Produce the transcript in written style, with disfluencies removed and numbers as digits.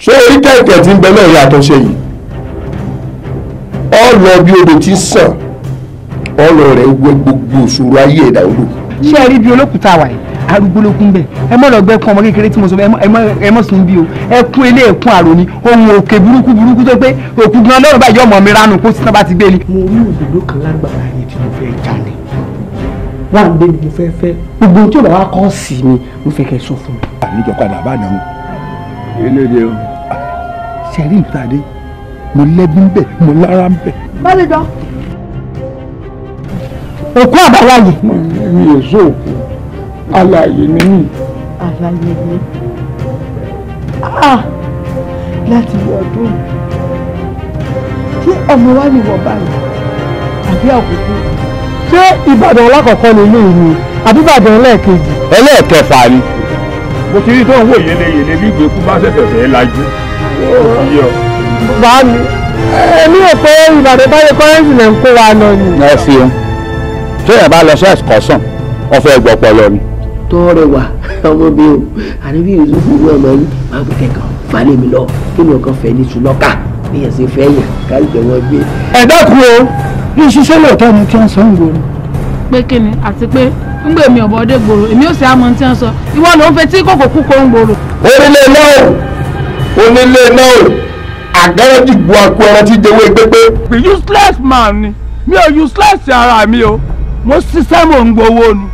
ṣé orí kẹ̀kẹ́ tí ń bẹ náà yàtọ̀ ṣe yìí ọ lọ bí odò tí ń sàn ọlọ rẹ wẹ gbogbo òṣòro ayé ẹ̀dá olú. ṣé ẹ rí bí olókùúta wà yìí arúgbó ló kún bẹ ẹ mọ lọ gbẹ fún ọmọ kékeré tí mo sọ ẹ mọ sùn bí o ẹkún ilé ẹkún àrò ni ohun òkè burúkú tó pé òkú gan lọ́rùn báyìí ọmọ mi ránù kó sísan bá ti gbé ni. mo rí òdòdó kan lágbàá yìí tí mo fẹ́ já ni wà ń gbé ni mo fẹ́ fẹ́ gbogbo tí ò bá wá kọ́ sí mi mo fẹ́ kẹ́ sọ fún mi. àníjọ padà bá dàn eléde o. sẹ́rí ìtàdé mo lẹ́bí ń bẹ̀ mo lára ń bẹ̀. báyìí jọ òkú àbáláyé. mi ò sọ òkú alààyè ni mí. àlàyé ni láti ọdún tí ọmọ wa ni wọ́n báyìí àbí àkókò. ṣé ìbàdàn alákọ̀ọ́kọ́ ni ilé ìlú àbí ìbàdàn ẹlẹ́ẹ̀kejì. ẹlẹ́ẹ̀kẹfà ni. mo ti rí tó ń wò yẹlẹyẹlẹ bí ìgbèkú bá ṣẹ̀ṣẹ̀ fẹ́ lajú. bá mi èmi ò pé ìbàdàn báyìí kọ́rẹ́ǹsì lè ń kó wa lọ ni. ẹ ṣeun tí ẹ bá lọ sí ẹ̀sìkọ́sàn wọ́n fẹ́ gbọ́ pọ̀ ni. tọrẹ wa ọmọ mi o àníbí yusufu ní ọmọ yìí máa ń kẹkọọ falẹ mi lọ kí ni ọkàn fẹ́ ní sunọka bí yẹn ṣe fẹ́ yàn kárí jẹ wọn gbé. ẹ dákun o bí ṣiṣẹ́ lóòótọ́ ni tí wọ́n sọ ń gbòòrò. pé kí ni àti pé ń gbé mi ọ̀bọ̀dé gbòòrò èmi ò sì àmọ́ tí wọ́n sọ ìwọ ló ń fẹ́ tí kòkò kú kó ń gbòòrò. onílé náà àgẹ́rẹ́ dìgbò àpò ẹran tí jẹ́wọ́ gbégbé. useless man ni mi ò useless ara mi o mo ṣiṣẹ́ mò ń gbowó ni